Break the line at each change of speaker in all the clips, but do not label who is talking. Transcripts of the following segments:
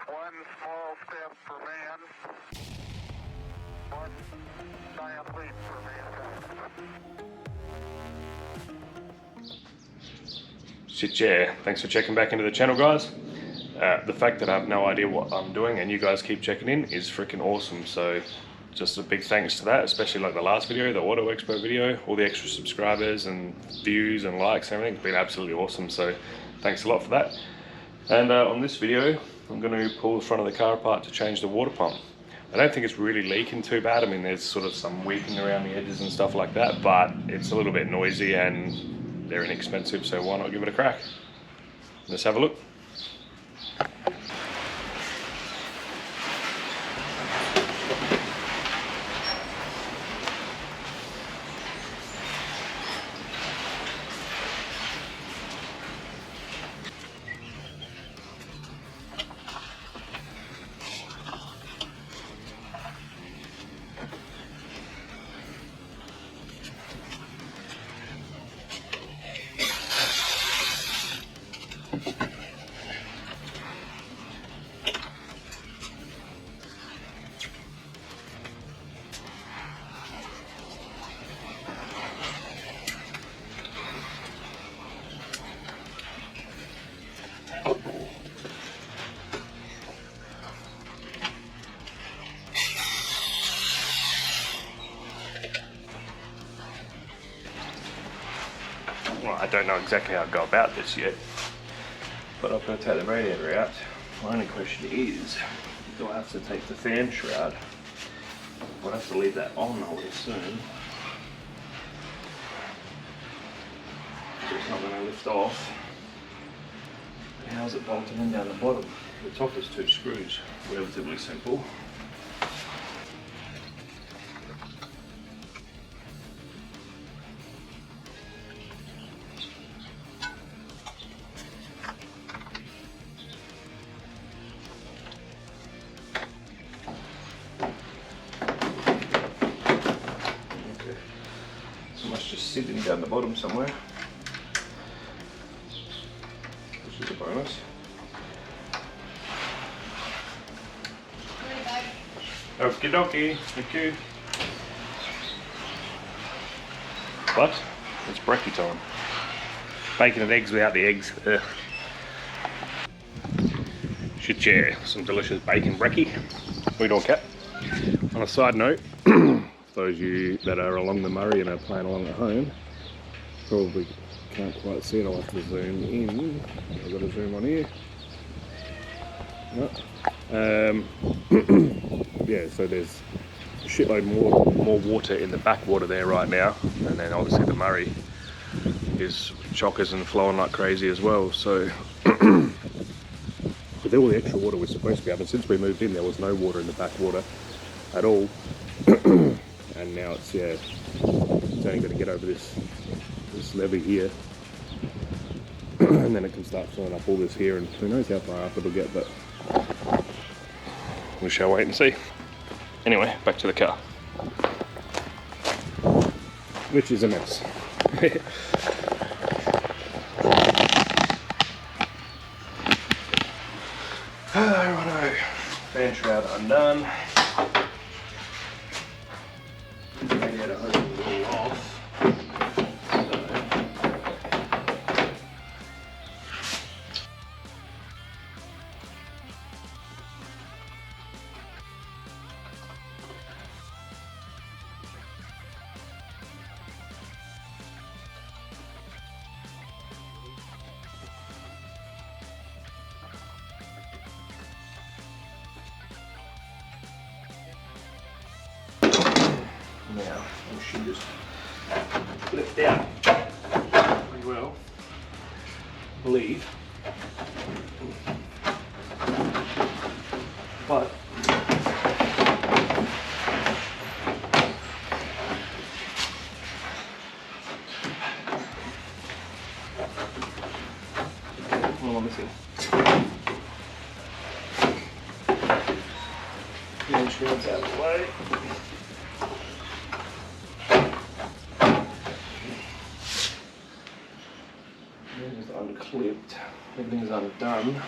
One small step for man, one giant leap for mankind.
Shit, yeah. Thanks for checking back into the channel, guys. The fact that I have no idea what I'm doing and you guys keep checking in is freaking awesome. So just a big thanks to that, especially like the last video, the Auto Expo video, all the extra subscribers and views and likes and everything's been absolutely awesome. So thanks a lot for that. And on this video, I'm going to pull the front of the car apart to change the water pump. I don't think it's really leaking too bad. I mean, there's sort of some weeping around the edges and stuff like that, but it's a little bit noisy and they're inexpensive, so why not give it a crack? Let's have a look. Well, I don't know exactly how to go about this yet, but I'm going to take the radiator out. My only question is, do I have to take the fan shroud? I'll have to leave that on, I would assume. So it's not going to lift off. And how's it bolted in down the bottom? The top is 2 screws, relatively simple. Sitting down the bottom somewhere, which is a bonus. Okie dokie, thank you. What? It's brekkie time. Bacon and eggs without the eggs. Ugh. Should share some delicious bacon brekkie. What are you doing, Cat? On a side note, those of you that are along the Murray and are playing along at home probably can't quite see it. I'll have to zoom in. I've got to zoom on here. Yeah, so there's a shitload more water in the backwater there right now, and then obviously the Murray is chockers and flowing like crazy as well. So with all the extra water we're supposed to be having, since we moved in there was no water in the backwater at all. And now it's, yeah, it's only going to get over this levee here, and then it can start filling up all this here, and who knows how far up it'll get, but we shall wait and see. Anyway, back to the car, which is a mess. Righto, fan shroud undone. Radiator hose all off. Now, we should just lift out pretty well, I believe. But what am I missing? The insurance out of the way. Everything's unclipped, everything's undone.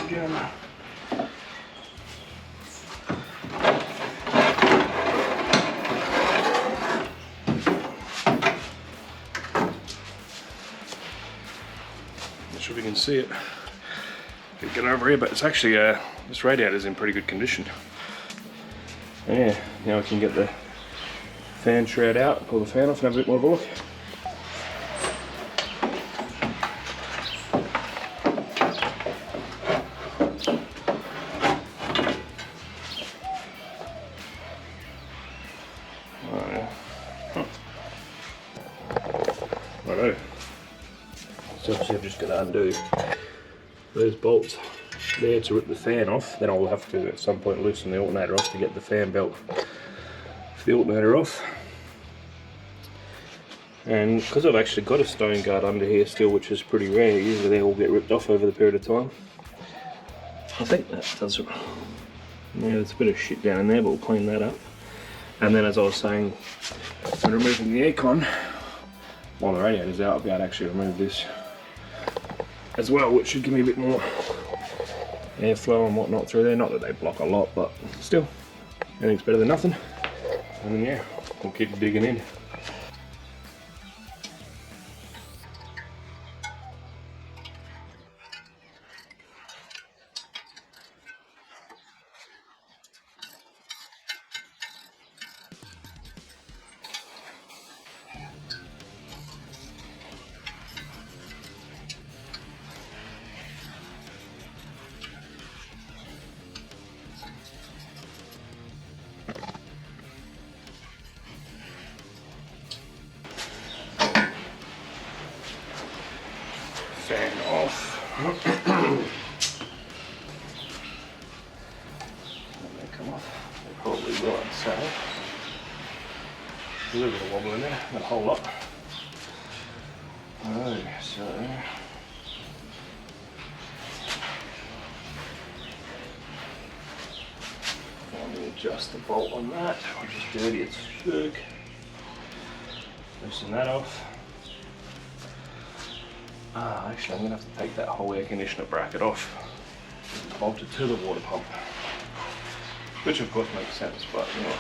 again. Not sure if you can see it. Get over here, but it's actually this radiator's in pretty good condition. Yeah, now we can get the fan shroud out, pull the fan off, and have a bit more of a look. Oh, yeah. Righto. So obviously I've just got to undo those bolts there to rip the fan off. Then I'll have to at some point loosen the alternator off to get the fan belt for the alternator off. And because I've actually got a stone guard under here still, which is pretty rare, usually they all get ripped off over the period of time. I think that does it. Yeah, there's a bit of shit down in there, but we'll clean that up. And then as I was saying, when removing the aircon, while the radiator's out, I'll be able to actually remove this as well, which should give me a bit more airflow and whatnot through there. Not that they block a lot, but still, anything's better than nothing. And then yeah, we'll keep digging in. Fan off. When they come off, they probably will unsettle. There's a little bit of wobble in there, not a whole lot. Oh, so let me adjust the bolt on that, which is dirty as fuck. Loosen that off. Actually, I'm going to have to take that whole air conditioner bracket off and bolt it to the water pump, which of course makes sense, but yeah.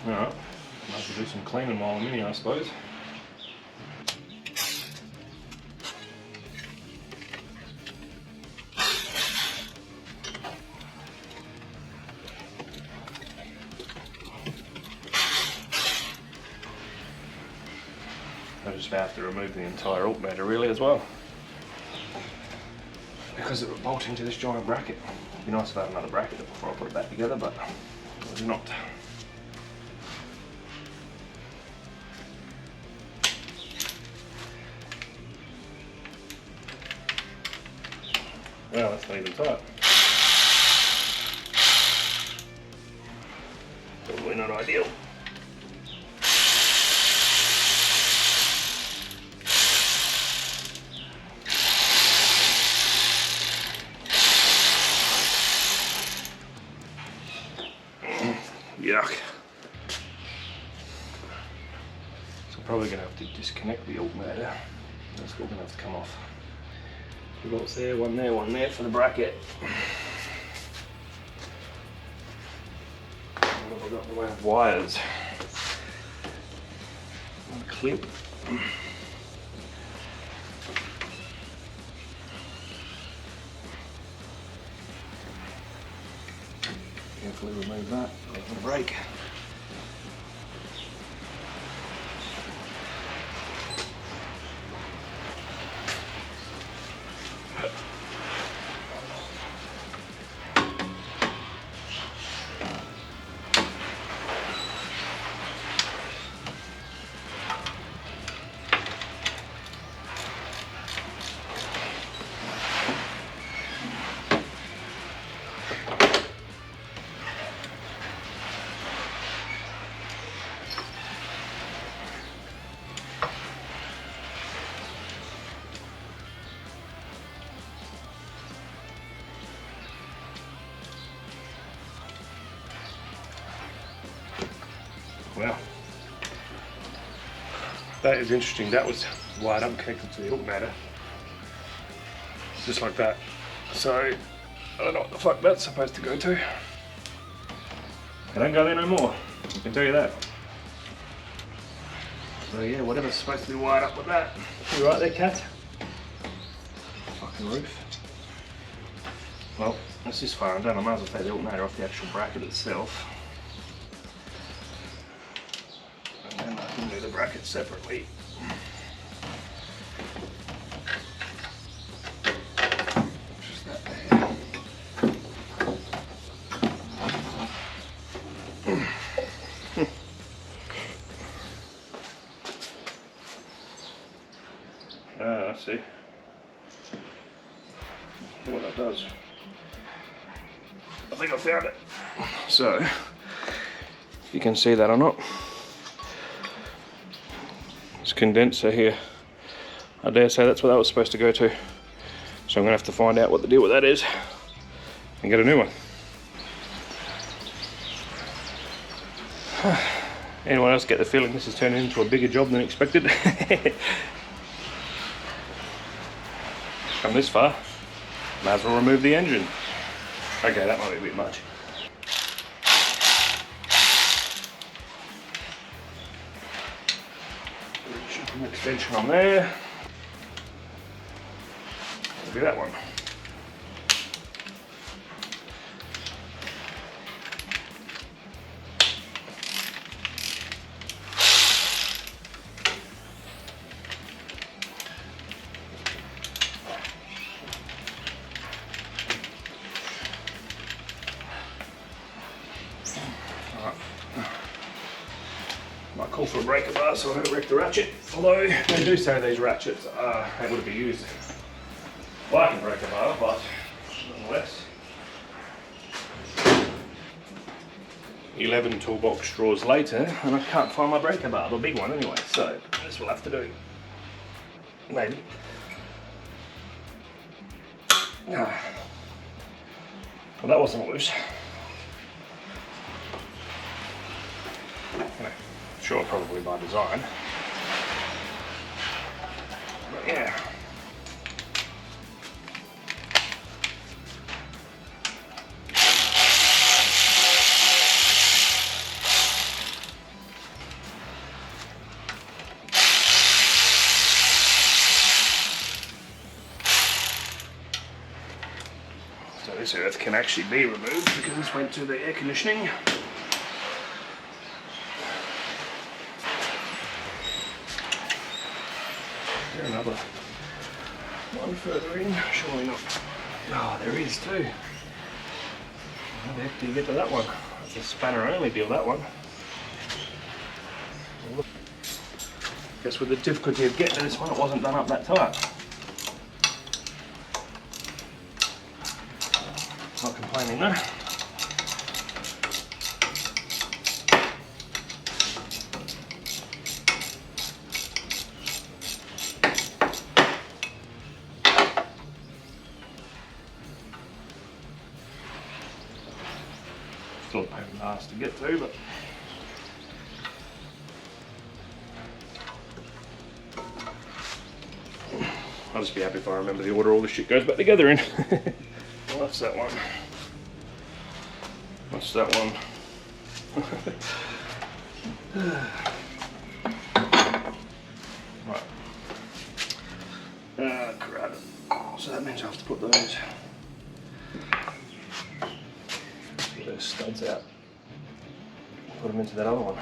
Alright, might as well do some cleaning while I'm in here, I suppose. I just have to remove the entire alternator really as well, because it would bolt into this giant bracket. It'd be nice if I had another bracket before I put it back together, but there's not. Well, that's not even tight. Probably not ideal. Yuck. So I'm probably going to have to disconnect the alternator. That's all going to have to come off. The bolts there, one there for the bracket. What have I got in the way of wires? One clip. Carefully remove that, let it break. Well, That is interesting. That was wired up and connected to the alternator. Just like that. So, I don't know what the fuck that's supposed to go to. It don't go there no more, I can tell you that. So yeah, whatever's supposed to be wired up with that. You right there, cat? Fucking roof. Well, that's this far undone. I might as well take the alternator off the actual bracket itself. And then I can do the bracket separately. Just that there. I see what that does. I think I found it. So, if you can see that or not, this condenser here, I dare say that's what that was supposed to go to. So I'm going to have to find out what the deal with that is and get a new one. Anyone else get the feeling this is turning into a bigger job than expected? Come this far, might as well remove the engine. Okay, that might be a bit much. Should put an extension on there. That'll be that one. Might call for a breaker bar so I don't wreck the ratchet. Although they do say these ratchets are able to be used like a breaker bar, but nonetheless. 11 toolbox drawers later, and I can't find my breaker bar, the big one anyway. So this will have to do. Maybe. Well, that wasn't loose. Sure, probably by design. But yeah. So this earth can actually be removed because this went to the air conditioning. Another one further in, surely not. Oh, there is too. How the heck do you get to that one? That's a spanner only deal, that one. Guess with the difficulty of getting to this one, it wasn't done up that tight. Not complaining though. Still a pain in the ass to get to, but I'll just be happy if I remember the order all this shit goes back together in. Well, that's that one. What's that one? Right. Crap. So that means I have to put those studs out. Put them into that other one.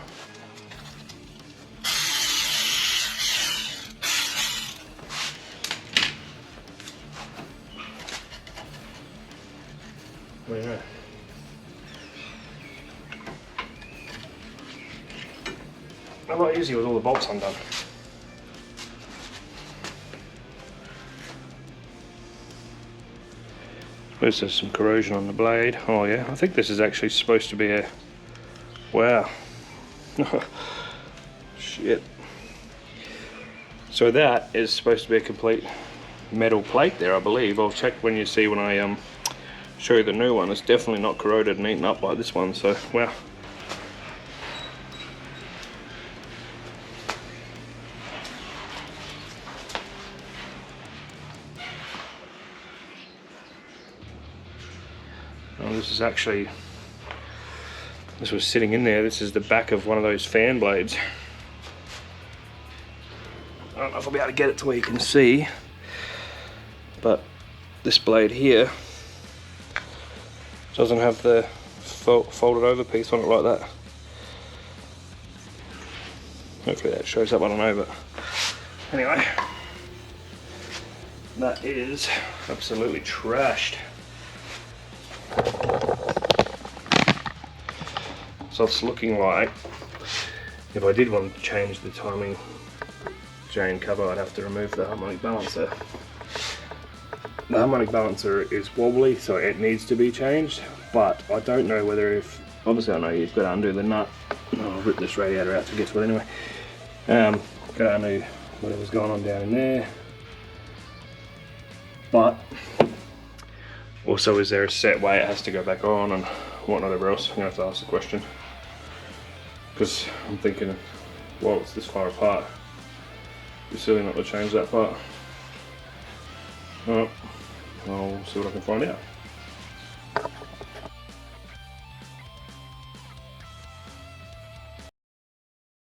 What do you know? A lot easier with all the bolts undone. Suppose there's some corrosion on the blade. Oh yeah, I think this is actually supposed to be a... Wow. Shit. So that is supposed to be a complete metal plate there, I believe. I'll check when you see when I show you the new one. It's definitely not corroded and eaten up by this one, so wow. is actually, this was sitting in there. This is the back of one of those fan blades. I don't know if I'll be able to get it to where you can see, but this blade here doesn't have the folded over piece on it like that. Hopefully that shows up, I don't know, but anyway, that is absolutely trashed. So it's looking like if I did want to change the timing chain cover, I'd have to remove the harmonic balancer. The harmonic balancer is wobbly, so it needs to be changed, but I don't know whether if, obviously I know you've got to undo the nut. I'll rip this radiator out to get to it anyway. Got to undo whatever's going on down in there. But also, is there a set way it has to go back on and whatever else? I'm going to have to ask the question. Because I'm thinking, well, it's this far apart. It's silly not to change that part. Alright, I'll see what I can find out.